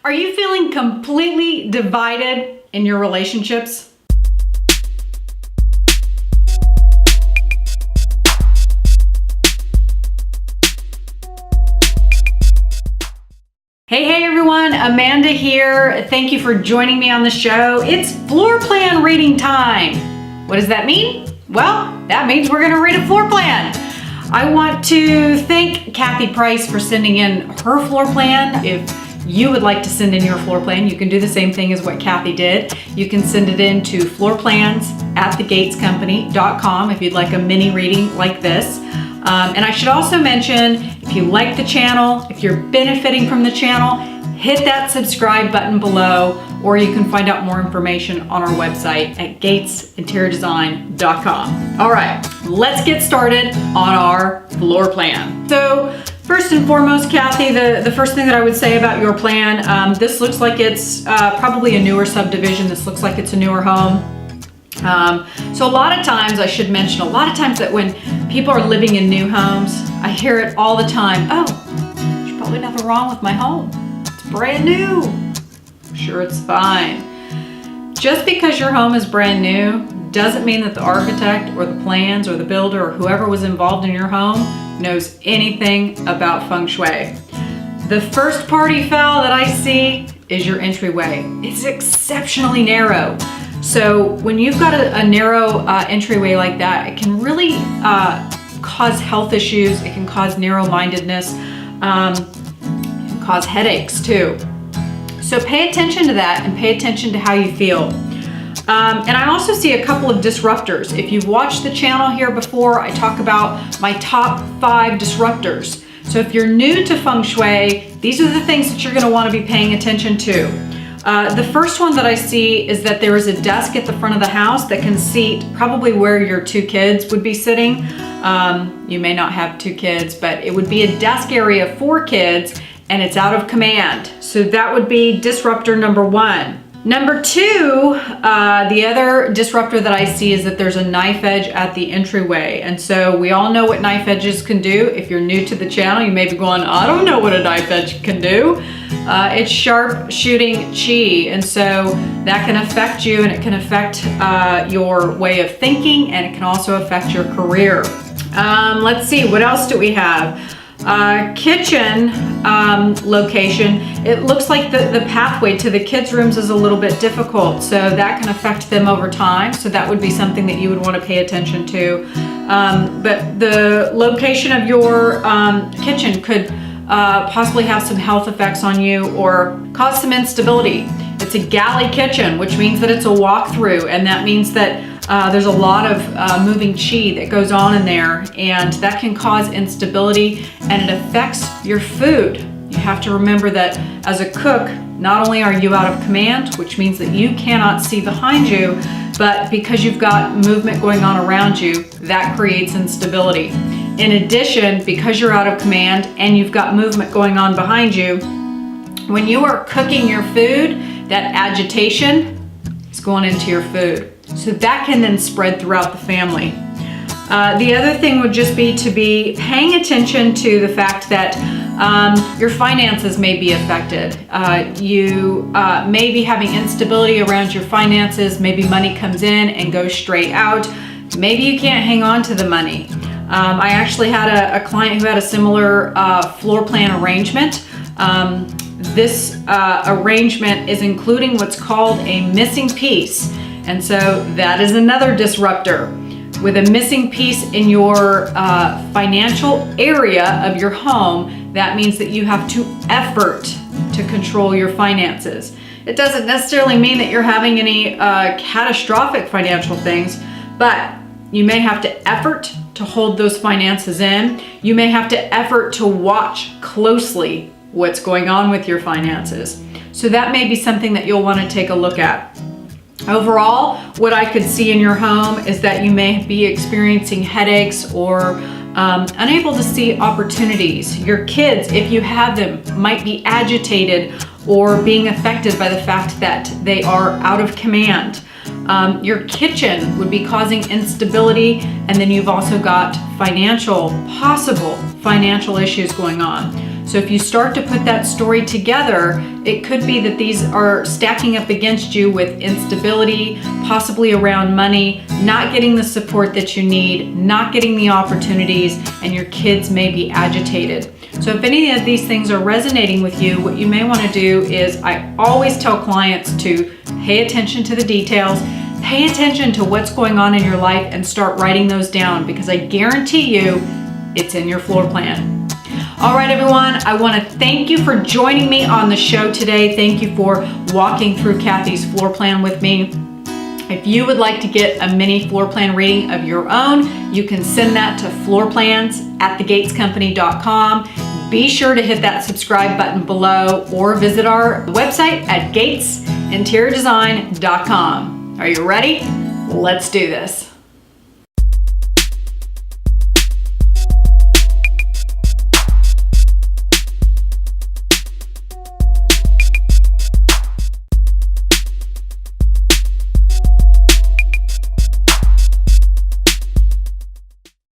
Are you feeling completely divided in your relationships? Hey everyone, Amanda here. Thank you for joining me on the show. It's floor plan reading time. What does that mean? Well, that means we're gonna read a floor plan. I want to thank Kathy Price for sending in her floor plan. If you would like to send in your floor plan, you can do the same thing as what Kathy did. You can send it in to floorplans@thegatescompany.com if you'd like a mini reading like this. And I should also mention, if you like the channel, if you're benefiting from the channel, hit that subscribe button below, or you can find out more information on our website at gatesinteriordesign.com. All right, let's get started on our floor plan. So first and foremost, Kathy, the first thing that I would say about your plan, this looks like it's probably a newer subdivision. This looks like it's a newer home. So a lot of times, I should mention, a lot of times that when people are living in new homes, I hear it all the time. Oh, there's probably nothing wrong with my home. It's brand new. I'm sure it's fine. Just because your home is brand new doesn't mean that the architect or the plans or the builder or whoever was involved in your home knows anything about Feng Shui. The first party foul that I see is your entryway. It's exceptionally narrow. So when you've got a narrow entryway like that, it can really cause health issues. It can cause narrow-mindedness. It can cause headaches too. So pay attention to that and pay attention to how you feel. And I also see a couple of disruptors. If you've watched the channel here before, I talk about my top 5 disruptors. So if you're new to Feng Shui, these are the things that you're going to want to be paying attention to. The first one that I see is that there is a desk at the front of the house that can seat probably where your 2 kids would be sitting. You may not have 2 kids, but it would be a desk area for kids, and it's out of command. So that would be disruptor number 1. Number 2, the other disruptor that I see is that there's a knife edge at the entryway. And so we all know what knife edges can do. If you're new to the channel, you may be going, I don't know what a knife edge can do. It's sharp shooting chi. And so that can affect you, and it can affect your way of thinking, and it can also affect your career. Let's see, what else do we have? Kitchen location, it looks like the pathway to the kids' rooms is a little bit difficult, so that can affect them over time. So that would be something that you would want to pay attention to. But the location of your kitchen could possibly have some health effects on you or cause some instability. It's a galley kitchen, which means that it's a walkthrough, and that means that there's a lot of moving chi that goes on in there, and that can cause instability, and it affects your food. You have to remember that as a cook, not only are you out of command, which means that you cannot see behind you, but because you've got movement going on around you, that creates instability. In addition, because you're out of command and you've got movement going on behind you, when you are cooking your food, that agitation is going into your food. So that can then spread throughout the family. The other thing would just be to be paying attention to the fact that your finances may be affected. You may be having instability around your finances. Maybe money comes in and goes straight out. Maybe you can't hang on to the money. I actually had a client who had a similar floor plan arrangement. This arrangement is including what's called a missing piece. And so that is another disruptor. With a missing piece in your financial area of your home, that means that you have to effort to control your finances. It doesn't necessarily mean that you're having any catastrophic financial things, but you may have to effort to hold those finances in. You may have to effort to watch closely what's going on with your finances. So that may be something that you'll want to take a look at. Overall, what I could see in your home is that you may be experiencing headaches or unable to see opportunities. Your kids, if you have them, might be agitated or being affected by the fact that they are out of command. Your kitchen would be causing instability, and then you've also got possible financial issues going on. So if you start to put that story together, it could be that these are stacking up against you with instability, possibly around money, not getting the support that you need, not getting the opportunities, and your kids may be agitated. So if any of these things are resonating with you, what you may want to do is, I always tell clients to pay attention to the details, pay attention to what's going on in your life, and start writing those down, because I guarantee you it's in your floor plan. All right, everyone, I want to thank you for joining me on the show today. Thank you for walking through Kathy's floor plan with me. If you would like to get a mini floor plan reading of your own, you can send that to floorplans@thegatescompany.com. Be sure to hit that subscribe button below, or visit our website at gatesinteriordesign.com. Are you ready? Let's do this.